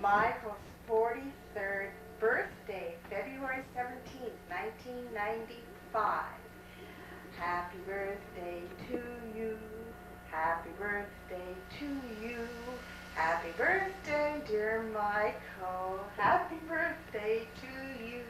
Michael's 43rd birthday, February 17th, 1995. Happy birthday to you. Happy birthday to you. Happy birthday, dear Michael. Happy birthday to you.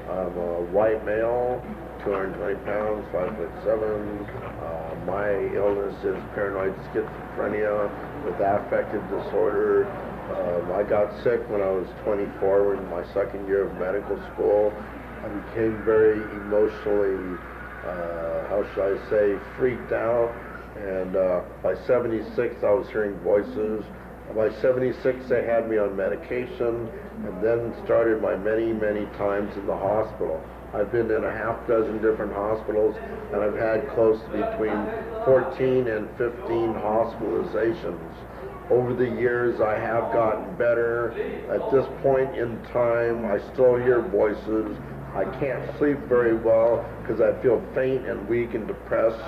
I'm a white male, 220 pounds, 5'7". My illness is paranoid schizophrenia with affective disorder. I got sick when I was 24 in my second year of medical school. I became very emotionally, how should I say, freaked out. And by 76, I was hearing voices. By 76, they had me on medication, and then started my many, many times in the hospital. I've been in a half dozen different hospitals, and I've had close to between 14 and 15 hospitalizations. Over the years, I have gotten better. At this point in time, I still hear voices. I can't sleep very well because I feel faint and weak and depressed.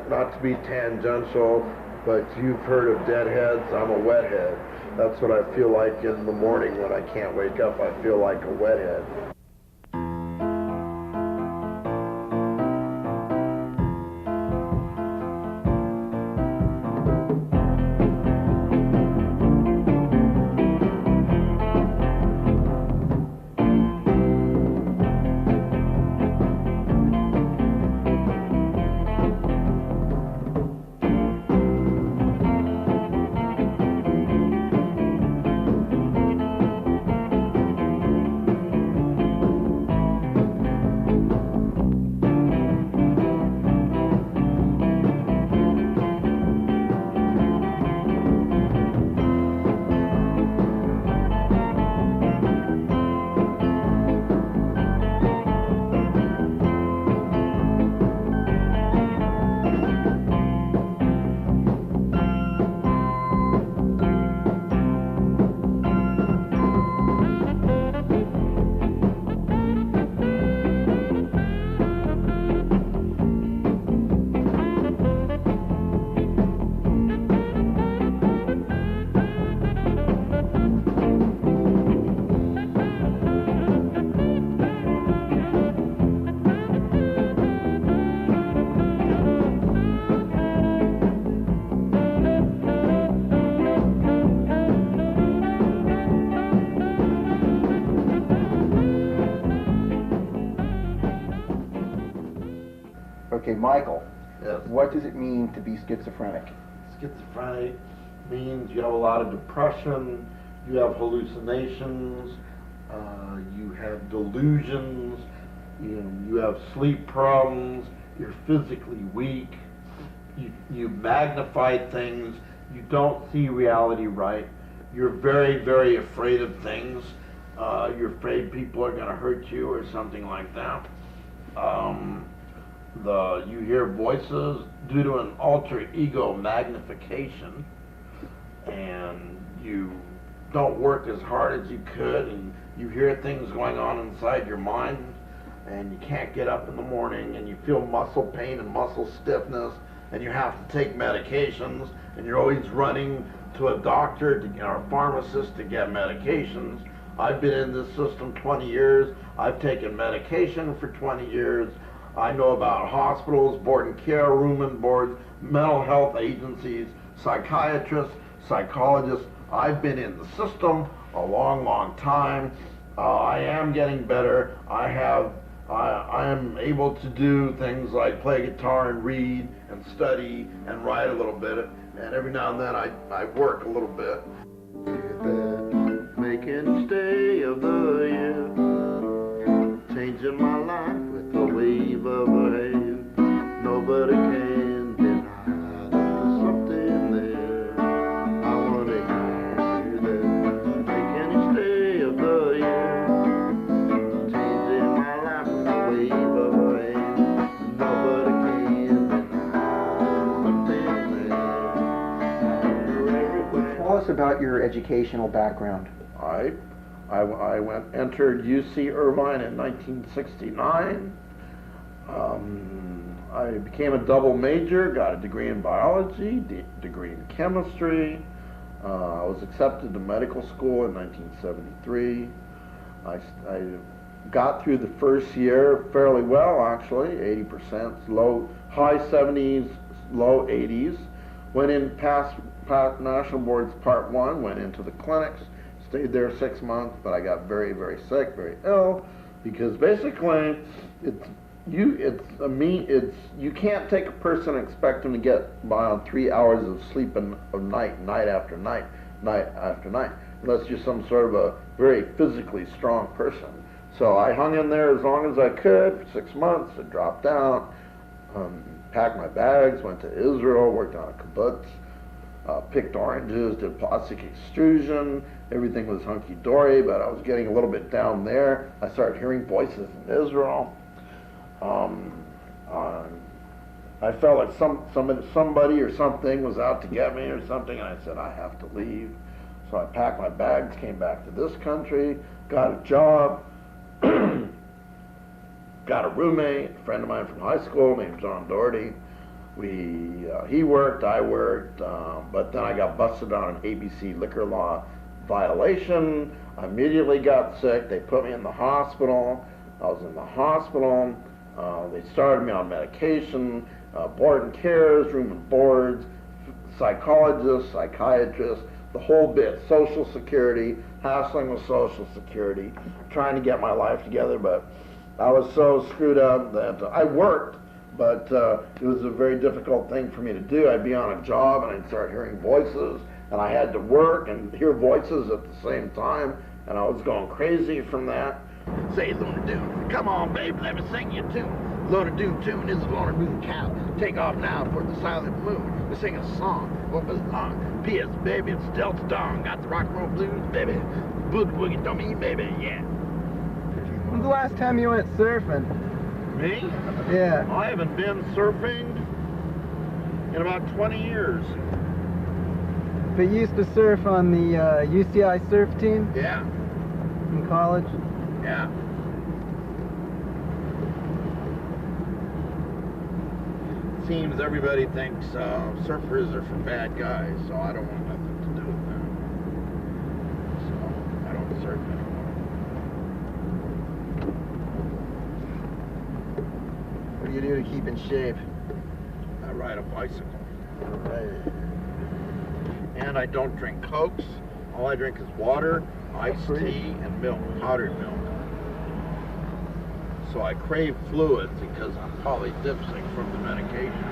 Not to be tangential, but you've heard of deadheads. I'm a wethead. That's what I feel like in the morning when I can't wake up. I feel like a wethead. Okay, Michael, Yes. what does it mean to be schizophrenic? Schizophrenic means you have a lot of depression, you have hallucinations, you have delusions, you have sleep problems, you're physically weak, you magnify things, you don't see reality right, you're very, very afraid of things, you're afraid people are going to hurt you or something like that. You hear voices due to an alter ego magnification, and you don't work as hard as you could, and you hear things going on inside your mind, and you can't get up in the morning, and you feel muscle pain and muscle stiffness, and you have to take medications, and you're always running to a doctor or a pharmacist to get medications. I've been in this system 20 years. I've taken medication for 20 years. I know about hospitals, board and care, room and board, mental health agencies, psychiatrists, psychologists. I've been in the system a long, long time. I am getting better. I am able to do things like play guitar and read and study and write a little bit. And every now and then I work a little bit. Making stay of the year, changing my life with a wave of a hand. Nobody can deny there's something there. I want to hear that. Making stay of the year, changing my life with a wave of a hand. Nobody can deny there's something there. Tell us about your educational background. I entered UC Irvine in 1969. I became a double major, got a degree in biology, degree in chemistry. I was accepted to medical school in 1973. I got through the first year fairly well, actually, 80%, high 70s, low 80s. Went in, passed National Boards Part 1, went into the clinics. Stayed there 6 months, but I got very, very sick, very ill, because basically you can't take a person and expect them to get by on 3 hours of sleep a night, night after night, unless you're some sort of a very physically strong person. So I hung in there as long as I could for 6 months. I dropped out, packed my bags, went to Israel, worked on a kibbutz. Picked oranges, did plastic extrusion, everything was hunky-dory, but I was getting a little bit down there. I started hearing voices in Israel. I felt like somebody or something was out to get me or something, and I said, I have to leave. So I packed my bags, came back to this country, got a job, got a roommate, a friend of mine from high school named John Doherty. He worked, I worked, but then I got busted on an ABC liquor law violation. I immediately got sick. They put me in the hospital. I was in the hospital. They started me on medication, board and cares, room and boards, psychologists, psychiatrists, the whole bit, Social Security, hassling with Social Security, trying to get my life together, but I was so screwed up that I worked. But it was a very difficult thing for me to do. I'd be on a job and I'd start hearing voices, and I had to work and hear voices at the same time, and I was going crazy from that. Say, Loner Doom, come on, babe, let me sing you a tune. Loner Doom tune is a Loner Doom cow. Take off now for the silent moon. We sing a song, what was long? P.S. baby, it's Delta Dawn. Got the rock and roll blues, baby. Boogie woogie dummy, baby, yeah. When's the last time you went surfing? Me? Yeah. I haven't been surfing in about 20 years. But you used to surf on the UCI surf team Yeah, in college? yeah. Seems everybody thinks surfers are for bad guys, so I don't want nothing to do with them. So I don't surf anymore. What do you do to keep in shape? I ride a bicycle. And I don't drink Cokes. All I drink is water, iced tea, and milk, powdered milk. So I crave fluids because I'm polydipsic from the medication.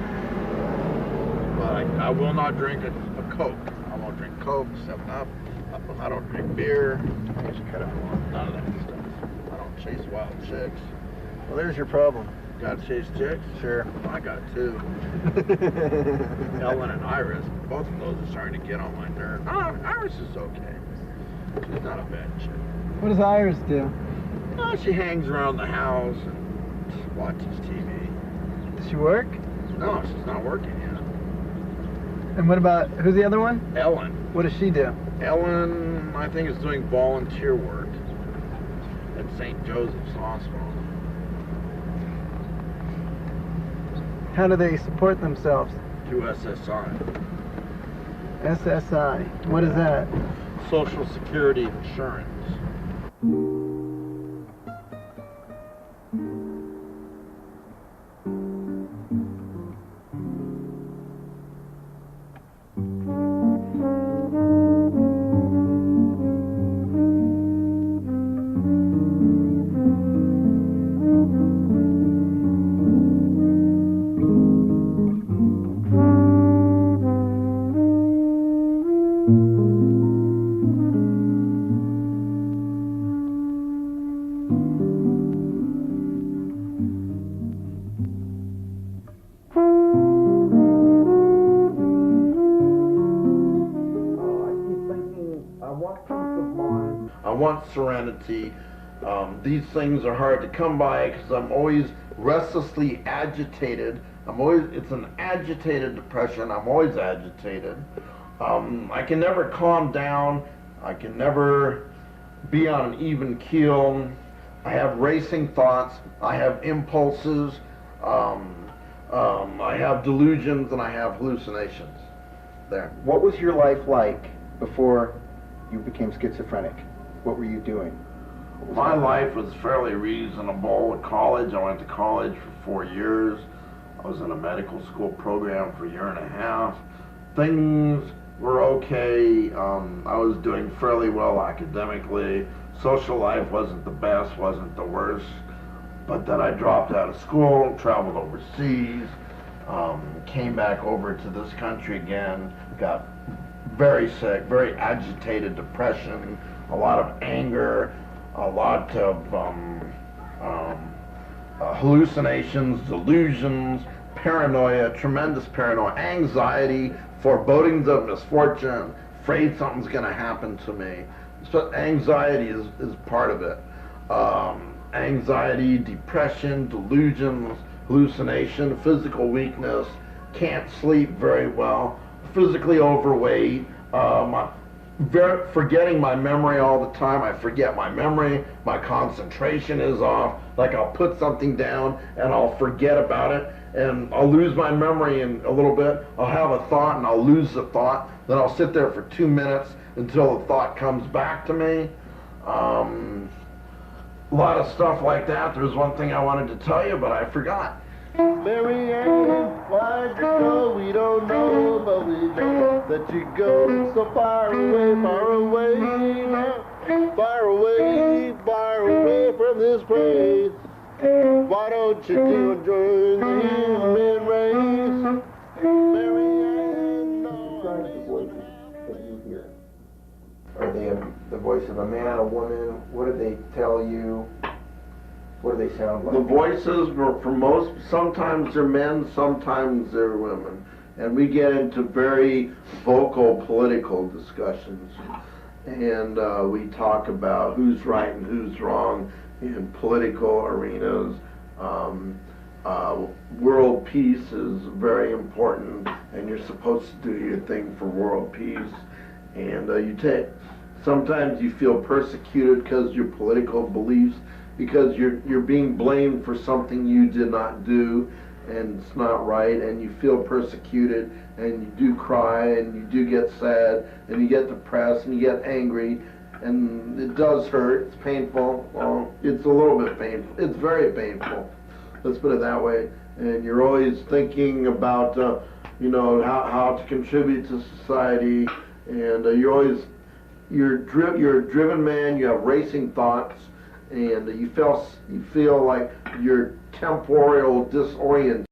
But I will not drink a Coke. I won't drink Coke, 7-Up. I don't drink beer. I just cut out none of that stuff. I don't chase wild chicks. Well, there's your problem. Gotta chase chicks? Sure. I got two. Ellen and Iris. Both of those are starting to get on my nerves. Iris is okay. She's not a bad chick. What does Iris do? No, she hangs around the house and watches TV. Does she work? No, she's not working yet. And what about, who's the other one? Ellen. What does she do? Ellen, I think, is doing volunteer work at St. Joseph's Hospital. How do they support themselves? Through SSI. SSI. What is that? Social Security Insurance. serenity. These things are hard to come by because I'm always restlessly agitated. It's an agitated depression. I'm always agitated. I can never calm down. I can never be on an even keel. I have racing thoughts. I have impulses. I have delusions, and I have hallucinations. There. What was your life like before you became schizophrenic? What were you doing? My life was fairly reasonable. At college, I went to college for 4 years. I was in a medical school program for a year and a half. Things were okay. I was doing fairly well academically. Social life wasn't the best, wasn't the worst. But then I dropped out of school, traveled overseas, came back over to this country again, got very sick, very agitated, depression, a lot of anger, a lot of hallucinations, delusions, paranoia, tremendous paranoia, anxiety, forebodings of misfortune, afraid something's going to happen to me. So anxiety is part of it. Anxiety, depression, delusions, hallucination, physical weakness, can't sleep very well, physically overweight, forgetting my memory all the time. I forget my memory, my concentration is off, like I'll put something down and I'll forget about it, and I'll lose my memory in a little bit. I'll have a thought and I'll lose the thought, then I'll sit there for 2 minutes until the thought comes back to me. A lot of stuff like that. There's one thing I wanted to tell you, but I forgot. Mary Ann, why'd you go? We don't know, but we know that you go so far away now. Far away from this place. Why don't you join the human race? Mary Ann, Describe the voices that you hear. Are they the voice of a man, a woman? What do they tell you? What do they sound like? The voices were sometimes they're men, sometimes they're women. And we get into very vocal political discussions. And we talk about who's right and who's wrong in political arenas. World peace is very important, and you're supposed to do your thing for world peace. And sometimes you feel persecuted because your political beliefs, because you're being blamed for something you did not do, and it's not right, and you feel persecuted, and you do cry, and you do get sad, and you get depressed, and you get angry, and it does hurt. It's painful. Well, it's a little bit painful. It's very painful. Let's put it that way. And you're always thinking about, how to contribute to society, and you're a driven man. You have racing thoughts, and you feel like you're temporal disoriented.